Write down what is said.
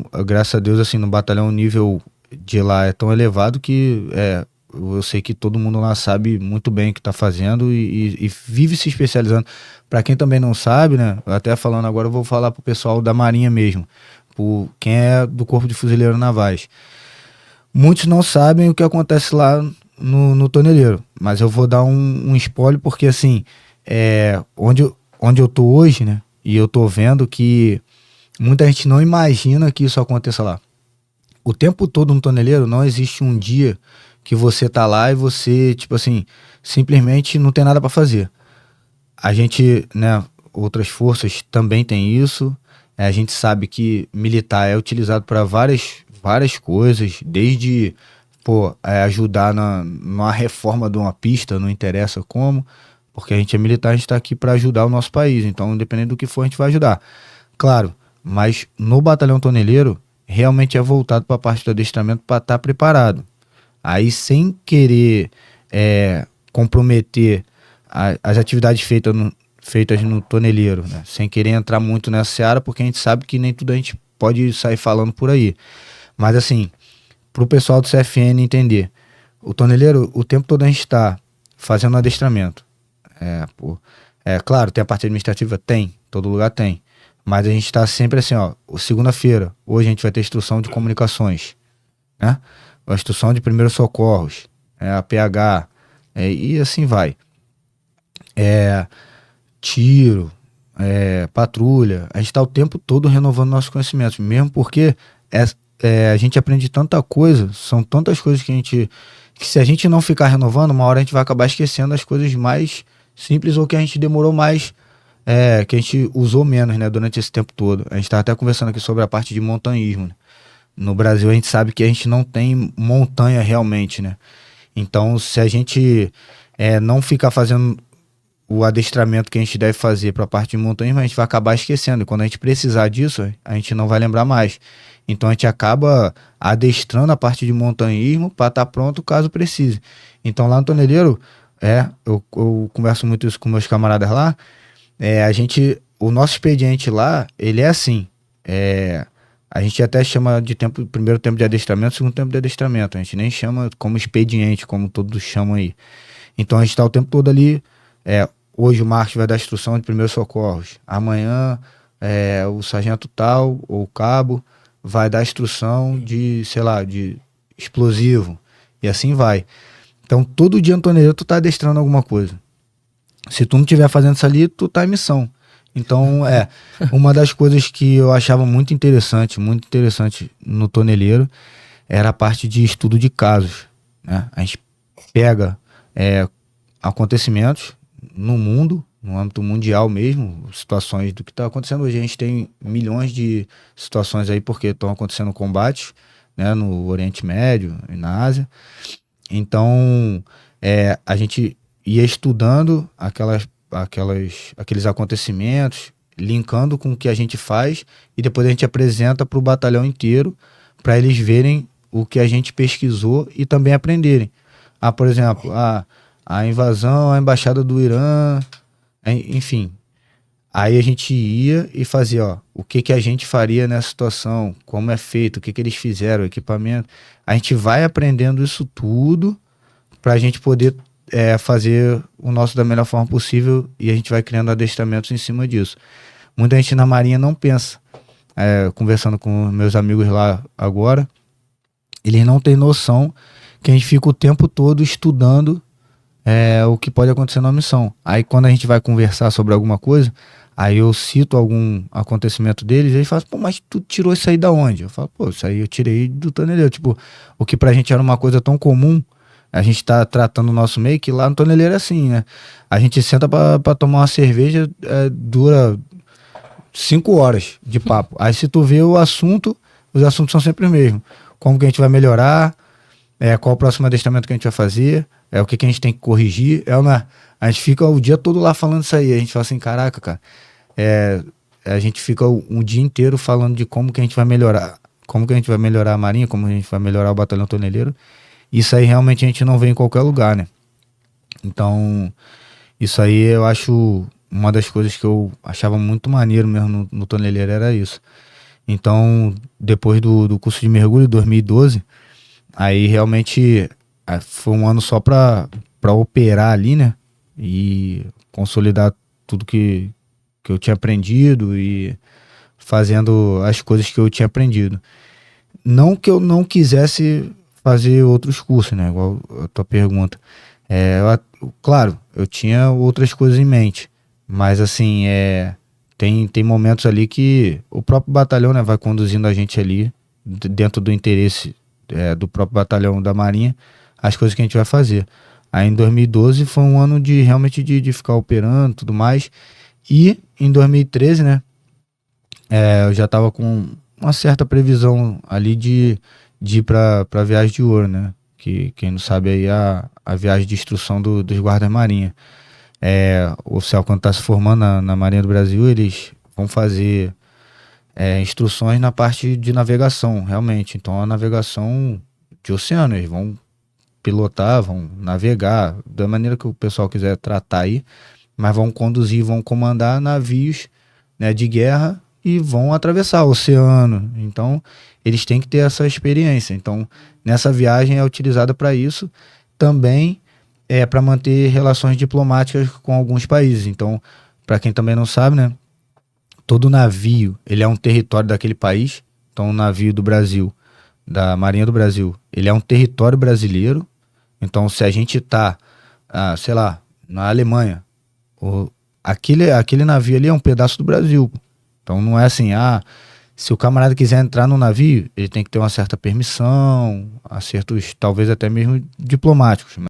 Então, graças a Deus, assim, no batalhão o nível de lá é tão elevado que eu sei que todo mundo lá sabe muito bem o que está fazendo e vive se especializando. Para quem também não sabe, né? Até falando agora, eu vou falar pro pessoal da Marinha mesmo, por quem é do Corpo de Fuzileiros Navais. Muitos não sabem o que acontece lá no toneleiro, mas eu vou dar um spoiler porque, assim, onde eu tô hoje, né? E eu tô vendo que muita gente não imagina que isso aconteça lá. O tempo todo no toneleiro não existe um dia que você tá lá e você, tipo assim, simplesmente não tem nada para fazer. A gente, né, outras forças também tem isso. A gente sabe que militar é utilizado para várias coisas, desde ajudar numa reforma de uma pista, não interessa como, porque a gente é militar, a gente está aqui para ajudar o nosso país. Então, independente do que for, a gente vai ajudar. Claro, mas no batalhão toneleiro, realmente é voltado para a parte do adestramento para estar preparado. Aí, sem querer comprometer as atividades feitas no toneleiro, né? Sem querer entrar muito nessa seara, porque a gente sabe que nem tudo a gente pode sair falando por aí. Mas, assim, para o pessoal do CFN entender, o toneleiro, o tempo todo a gente está fazendo adestramento. Claro, tem a parte administrativa? Tem, todo lugar tem. Mas a gente está sempre assim, ó, segunda-feira, hoje a gente vai ter instrução de comunicações, né? A instrução de primeiros socorros, a PH, e assim vai. Tiro, patrulha. A gente está o tempo todo renovando nossos conhecimentos, mesmo porque a gente aprende tanta coisa, são tantas coisas que se a gente não ficar renovando, uma hora a gente vai acabar esquecendo as coisas mais simples ou que a gente demorou mais, que a gente usou menos, né, durante esse tempo todo. A gente estava até conversando aqui sobre a parte de montanhismo, né? No Brasil a gente sabe que a gente não tem montanha realmente, né? Então, se a gente não ficar fazendo o adestramento que a gente deve fazer para a parte de montanhismo, a gente vai acabar esquecendo. E quando a gente precisar disso, a gente não vai lembrar mais. Então a gente acaba adestrando a parte de montanhismo para estar pronto caso precise. Então lá no toneleiro, eu converso muito isso com meus camaradas lá. O nosso expediente lá, ele é assim. A gente até chama de primeiro tempo de adestramento, segundo tempo de adestramento. A gente nem chama como expediente, como todos chamam aí. Então a gente está o tempo todo ali. Hoje o Marcos vai dar instrução de primeiros socorros. Amanhã o sargento tal ou o cabo vai dar instrução de, sei lá, de explosivo. E assim vai. Então todo dia no toneleiro tu tá adestrando alguma coisa. Se tu não estiver fazendo isso ali, tu tá em missão. Então uma das coisas que eu achava muito interessante no toneleiro era a parte de estudo de casos, né? A gente pega acontecimentos no mundo, no âmbito mundial mesmo, situações do que está acontecendo hoje. A gente tem milhões de situações aí porque estão acontecendo combates, né, no Oriente Médio e na Ásia. Então, a gente ia estudando aqueles acontecimentos, linkando com o que a gente faz e depois a gente apresenta para o batalhão inteiro para eles verem o que a gente pesquisou e também aprenderem. Por exemplo, a invasão à embaixada do Irã, enfim. Aí a gente ia e fazia, o que a gente faria nessa situação, como é feito, o que eles fizeram, o equipamento. A gente vai aprendendo isso tudo para a gente poder fazer o nosso da melhor forma possível e a gente vai criando adestramentos em cima disso. Muita gente na Marinha não pensa. Conversando com meus amigos lá agora, eles não têm noção que a gente fica o tempo todo estudando o que pode acontecer na missão. Aí quando a gente vai conversar sobre alguma coisa, aí eu cito algum acontecimento deles, e eles falam, pô, mas tu tirou isso aí da onde? Eu falo, pô, isso aí eu tirei do toneleiro. Tipo, o que pra gente era uma coisa tão comum, a gente tá tratando o nosso meio, que lá no toneleiro é assim, né? A gente senta pra tomar uma cerveja, dura 5 horas de papo. Aí se tu vê os assuntos são sempre os mesmos. Como que a gente vai melhorar, qual o próximo adestramento que a gente vai fazer, o que a gente tem que corrigir. A gente fica o dia todo lá falando isso aí. A gente fala assim, caraca, cara, a gente fica um dia inteiro falando de como que a gente vai melhorar. Como que a gente vai melhorar a Marinha, como a gente vai melhorar o Batalhão Toneleiro. Isso aí realmente a gente não vê em qualquer lugar, né? Então, isso aí eu acho uma das coisas que eu achava muito maneiro mesmo no toneleiro, era isso. Então, depois do curso de mergulho, 2012, aí realmente foi um ano só para operar ali, né? E consolidar tudo que eu tinha aprendido e fazendo as coisas que eu tinha aprendido. Não que eu não quisesse fazer outros cursos, né? Igual a tua pergunta. Claro, eu tinha outras coisas em mente, mas assim, tem momentos ali que o próprio batalhão, né, vai conduzindo a gente ali, dentro do interesse do próprio batalhão da Marinha, as coisas que a gente vai fazer. Aí em 2012 foi um ano de realmente de ficar operando e tudo mais. E em 2013, né, eu já estava com uma certa previsão ali de ir para viagem de ouro, né? Que quem não sabe aí é a viagem de instrução dos guardas marinha. O oficial quando está se formando na Marinha do Brasil, eles vão fazer instruções na parte de navegação, realmente. Então a navegação de oceano, eles vão pilotar, vão navegar, da maneira que o pessoal quiser tratar aí, mas vão conduzir, vão comandar navios, né, de guerra e vão atravessar o oceano. Então, eles têm que ter essa experiência. Então, nessa viagem é utilizada para isso. Também é para manter relações diplomáticas com alguns países. Então, para quem também não sabe, né, todo navio, ele é um território daquele país. Então, o navio do Brasil, da Marinha do Brasil, ele é um território brasileiro. Então, se a gente tá, sei lá, na Alemanha, o, aquele navio ali é um pedaço do Brasil. Então não é assim, se o camarada quiser entrar no navio, ele tem que ter uma certa permissão, acertos talvez até mesmo diplomáticos.